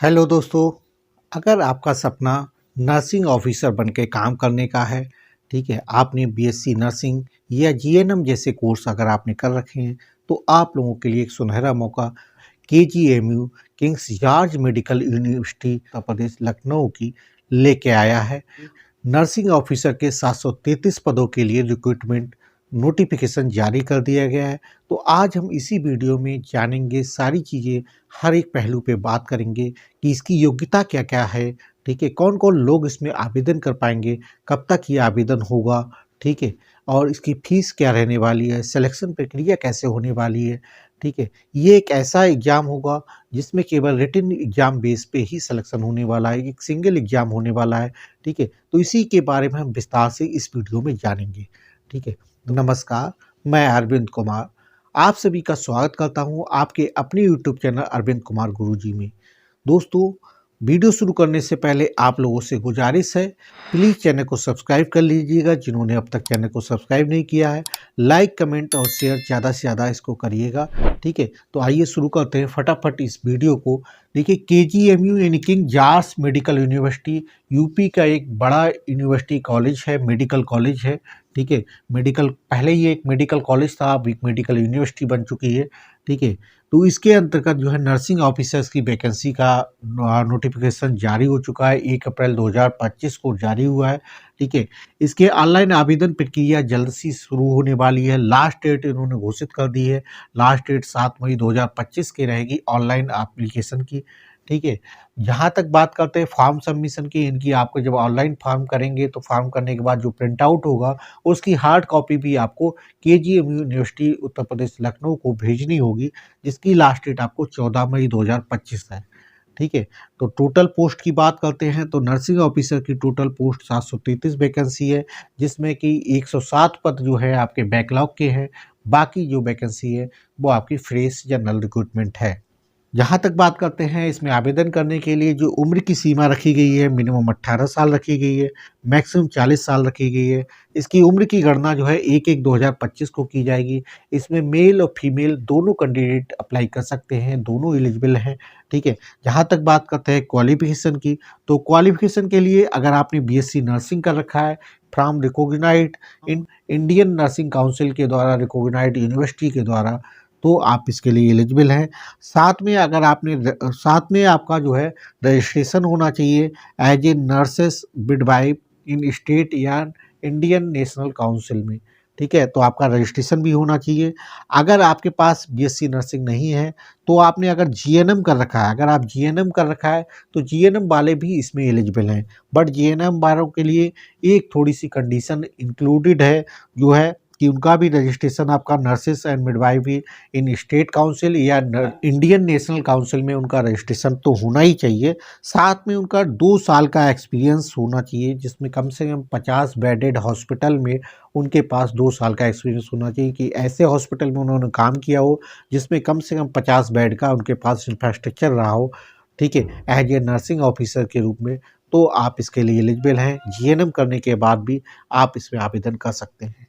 Hello दोस्तों। अगर आपका सपना नर्सिंग ऑफिसर बन के काम करने का है, ठीक है, आपने बीएससी नर्सिंग या जीएनएम जैसे कोर्स अगर आपने कर रखे हैं, तो आप लोगों के लिए एक सुनहरा मौका KGMU King's George medical university Uttar Pradesh Lucknow की लेके आया है। नर्सिंग ऑफिसर के 733 पदों के लिए रिक्रूटमेंट नोटिफिकेशन जारी कर दिया गया है। तो आज हम इसी वीडियो में जानेंगे सारी चीज़ें, हर एक पहलू पे बात करेंगे कि इसकी योग्यता क्या क्या है, ठीक है, कौन कौन लोग इसमें आवेदन कर पाएंगे, कब तक ये आवेदन होगा, ठीक है, और इसकी फीस क्या रहने वाली है, सिलेक्शन प्रक्रिया कैसे होने वाली है, ठीक है। ये एक ऐसा एग्ज़ाम होगा जिसमें केवल रिटन एग्ज़ाम बेस पे ही सिलेक्शन होने वाला है, एक सिंगल एग्ज़ाम होने वाला है, ठीक है। तो इसी के बारे में हम विस्तार से इस वीडियो में जानेंगे, ठीक है। नमस्कार, मैं अरविंद कुमार आप सभी का स्वागत करता हूं आपके अपने यूट्यूब चैनल अरविंद कुमार गुरुजी में। दोस्तों, वीडियो शुरू करने से पहले आप लोगों से गुजारिश है, प्लीज़ चैनल को सब्सक्राइब कर लीजिएगा जिन्होंने अब तक चैनल को सब्सक्राइब नहीं किया है। लाइक, कमेंट और शेयर ज़्यादा से ज़्यादा इसको करिएगा, ठीक है। तो आइए शुरू करते हैं फटाफट इस वीडियो को। देखिए, केजीएमयू यानी king George medical university UP का एक बड़ा यूनिवर्सिटी कॉलेज है, मेडिकल कॉलेज है, ठीक है। मेडिकल पहले ही एक मेडिकल कॉलेज था, अब एक मेडिकल यूनिवर्सिटी बन चुकी है, ठीक है। तो इसके अंतर्गत जो है नर्सिंग ऑफिसर्स की वैकेंसी का नोटिफिकेशन जारी हो चुका है, 1 अप्रैल 2025 को जारी हुआ है, ठीक है। इसके ऑनलाइन आवेदन प्रक्रिया जल्द से शुरू होने वाली है। लास्ट डेट इन्होंने घोषित कर दी है, लास्ट डेट 7 मई 2025 की रहेगी ऑनलाइन एप्लीकेशन की, ठीक है। जहाँ तक बात करते हैं फॉर्म सबमिशन की, इनकी आपको जब ऑनलाइन फॉर्म करेंगे तो फॉर्म करने के बाद जो प्रिंट आउट होगा उसकी हार्ड कॉपी भी आपको केजीएमयू यूनिवर्सिटी उत्तर प्रदेश लखनऊ को भेजनी होगी, जिसकी लास्ट डेट आपको 14 मई 2025 है, ठीक है। तो टोटल पोस्ट की बात करते हैं तो नर्सिंग ऑफिसर की टोटल पोस्ट 733 वैकेंसी है, जिसमें कि 107 पद जो है आपके बैकलॉग के हैं, बाकी जो वैकेंसी है वो आपकी फ्रेश या नल रिक्रूटमेंट है। जहाँ तक बात करते हैं इसमें आवेदन करने के लिए जो उम्र की सीमा रखी गई है, मिनिमम 18 साल रखी गई है, मैक्सिमम 40 साल रखी गई है। इसकी उम्र की गणना जो है 1/1/2025 को की जाएगी। इसमें मेल और फीमेल दोनों कैंडिडेट अप्लाई कर सकते हैं, दोनों एलिजिबल हैं, ठीक है। जहाँ तक बात करते हैं क्वालिफिकेशन की, तो क्वालिफिकेशन के लिए अगर आपने बीएससी नर्सिंग कर रखा है from recognised Indian nursing council के द्वारा, रिकॉग्नाइज्ड यूनिवर्सिटी के द्वारा, तो आप इसके लिए एलिजिबल हैं। साथ में आपका जो है रजिस्ट्रेशन होना चाहिए as a nurses midwife in state या इंडियन नेशनल काउंसिल में, ठीक है। तो आपका रजिस्ट्रेशन भी होना चाहिए। अगर आपके पास बीएससी नर्सिंग नहीं है तो आपने अगर जीएनएम कर रखा है, अगर आप जीएनएम कर रखा है तो जीएनएम वाले भी इसमें एलिजिबल हैं, बट जीएनएम वालों के लिए एक थोड़ी सी कंडीशन इंक्लूडेड है, जो है कि उनका भी रजिस्ट्रेशन आपका nurses and midwifery in state council या इंडियन नेशनल काउंसिल में उनका रजिस्ट्रेशन तो होना ही चाहिए। साथ में उनका 2 साल का एक्सपीरियंस होना चाहिए, जिसमें कम से कम 50 बेडेड हॉस्पिटल में उनके पास 2 साल का एक्सपीरियंस होना चाहिए, कि ऐसे हॉस्पिटल में उन्होंने काम किया हो जिसमें कम से कम 50 बेड का उनके पास इंफ्रास्ट्रक्चर रहा हो, ठीक है, एज ए नर्सिंग ऑफिसर के रूप में। तो आप इसके लिए एलिजिबल हैं। जीएनएम करने के बाद भी आप इसमें आवेदन कर सकते हैं।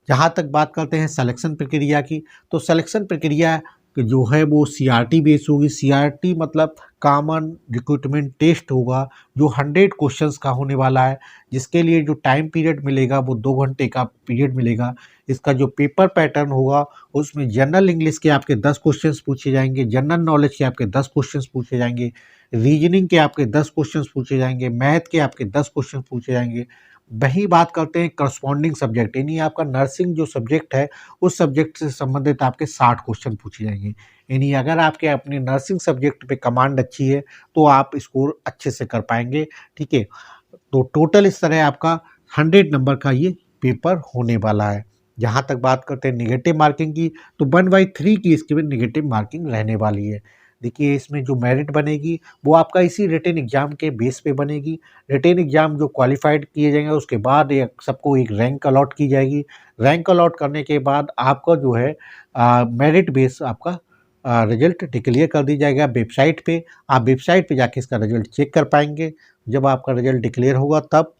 जहाँ तक बात करते हैं सिलेक्शन प्रक्रिया की, तो सिलेक्शन प्रक्रिया जो है वो सीआरटी बेस होगी। सीआरटी मतलब कॉमन रिक्रूटमेंट टेस्ट होगा, जो 100 क्वेश्चंस का होने वाला है, जिसके लिए जो टाइम पीरियड मिलेगा वो 2 घंटे का पीरियड मिलेगा। इसका जो पेपर पैटर्न होगा उसमें जनरल इंग्लिश के आपके 10 क्वेश्चंस पूछे जाएंगे, जनरल नॉलेज के आपके 10 क्वेश्चंस पूछे जाएंगे, रीजनिंग के आपके 10 क्वेश्चंस पूछे जाएंगे, मैथ के आपके 10 क्वेश्चन पूछे जाएंगे। वही बात करते हैं करस्पॉन्डिंग सब्जेक्ट, यानी आपका नर्सिंग जो सब्जेक्ट है उस सब्जेक्ट से संबंधित आपके 60 क्वेश्चन पूछे जाएंगे। यानी अगर आपके अपने नर्सिंग सब्जेक्ट पे कमांड अच्छी है तो आप स्कोर अच्छे से कर पाएंगे, ठीक है। तो टोटल इस तरह आपका 100 नंबर का ये पेपर होने वाला है। जहाँ तक बात करते हैं निगेटिव मार्किंग की, तो 1/3 की इसके में निगेटिव मार्किंग रहने वाली है। देखिए, इसमें जो मेरिट बनेगी वो आपका इसी रिटन एग्जाम के बेस पे बनेगी। रिटन एग्जाम जो क्वालिफाइड किए जाएंगे उसके बाद सबको एक रैंक अलॉट की जाएगी। रैंक अलॉट करने के बाद आपका जो है मेरिट बेस आपका रिजल्ट डिक्लेयर कर दी जाएगा वेबसाइट पे। आप वेबसाइट पे जाके इसका रिजल्ट चेक कर पाएंगे। जब आपका रिजल्ट डिक्लेयर होगा तब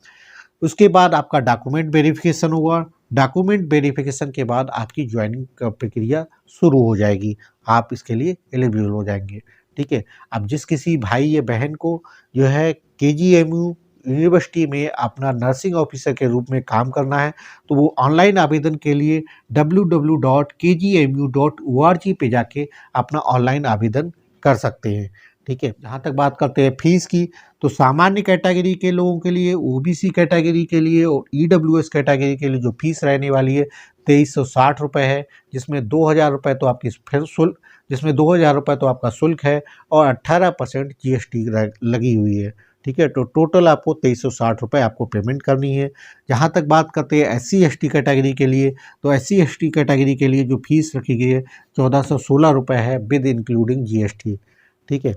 उसके बाद आपका डॉक्यूमेंट वेरिफिकेशन होगा। डॉक्यूमेंट वेरिफिकेशन के बाद आपकी ज्वाइनिंग प्रक्रिया शुरू हो जाएगी, आप इसके लिए एलिजिबल हो जाएंगे, ठीक है। अब जिस किसी भाई या बहन को जो है केजीएमयू यूनिवर्सिटी में अपना नर्सिंग ऑफिसर के रूप में काम करना है, तो वो ऑनलाइन आवेदन के लिए www.kgmu.org पे जाके अपना ऑनलाइन आवेदन कर सकते हैं, ठीक है। जहाँ तक बात करते हैं फ़ीस की, तो सामान्य कैटेगरी के लोगों के लिए, ओबीसी कैटेगरी के लिए और ईडब्ल्यूएस कैटेगरी के लिए जो फ़ीस रहने वाली है 2360 रुपये है, जिसमें 2000 रुपये तो आपकी फिर शुल्क जिसमें 2000 रुपये तो आपका शुल्क है और 18% जीएसटी लगी हुई है, ठीक है। तो टोटल आपको 2360 रुपये आपको पेमेंट करनी है। जहाँ तक बात करते हैं एससी एसटी कैटेगरी के लिए, तो एससी एसटी कैटेगरी के लिए जो फीस रखी गई है 1416 रुपये है विद इंक्लूडिंग जीएसटी, ठीक है।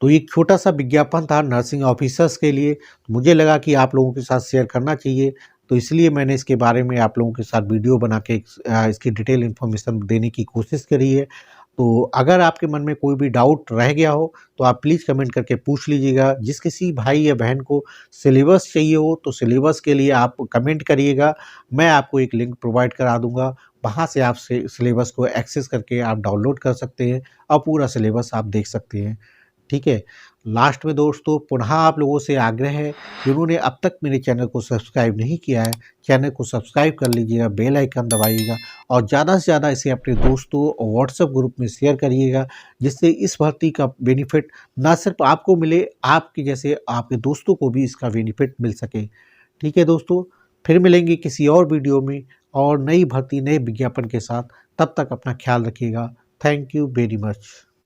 तो एक छोटा सा विज्ञापन था नर्सिंग ऑफिसर्स के लिए, मुझे लगा कि आप लोगों के साथ शेयर करना चाहिए, तो इसलिए मैंने इसके बारे में आप लोगों के साथ वीडियो बना के इसकी डिटेल इन्फॉर्मेशन देने की कोशिश करी है। तो अगर आपके मन में कोई भी डाउट रह गया हो तो आप प्लीज़ कमेंट करके पूछ लीजिएगा। जिस किसी भाई या बहन को सिलेबस चाहिए हो तो सिलेबस के लिए आप कमेंट करिएगा, मैं आपको एक लिंक प्रोवाइड करा दूँगा, वहाँ से आप सिलेबस को एक्सेस करके आप डाउनलोड कर सकते हैं और पूरा सिलेबस आप देख सकते हैं, ठीक है। लास्ट में दोस्तों पुनः आप लोगों से आग्रह है, जिन्होंने अब तक मेरे चैनल को सब्सक्राइब नहीं किया है, चैनल को सब्सक्राइब कर लीजिएगा, बेल आइकन दबाइएगा और ज़्यादा से ज़्यादा इसे अपने दोस्तों और व्हाट्सएप ग्रुप में शेयर करिएगा, जिससे इस भर्ती का बेनिफिट ना सिर्फ आपको मिले, आपके जैसे आपके दोस्तों को भी इसका बेनिफिट मिल सके, ठीक है दोस्तों। फिर मिलेंगे किसी और वीडियो में और नई भर्ती, नए विज्ञापन के साथ। तब तक अपना ख्याल रखिएगा। Thank you very much.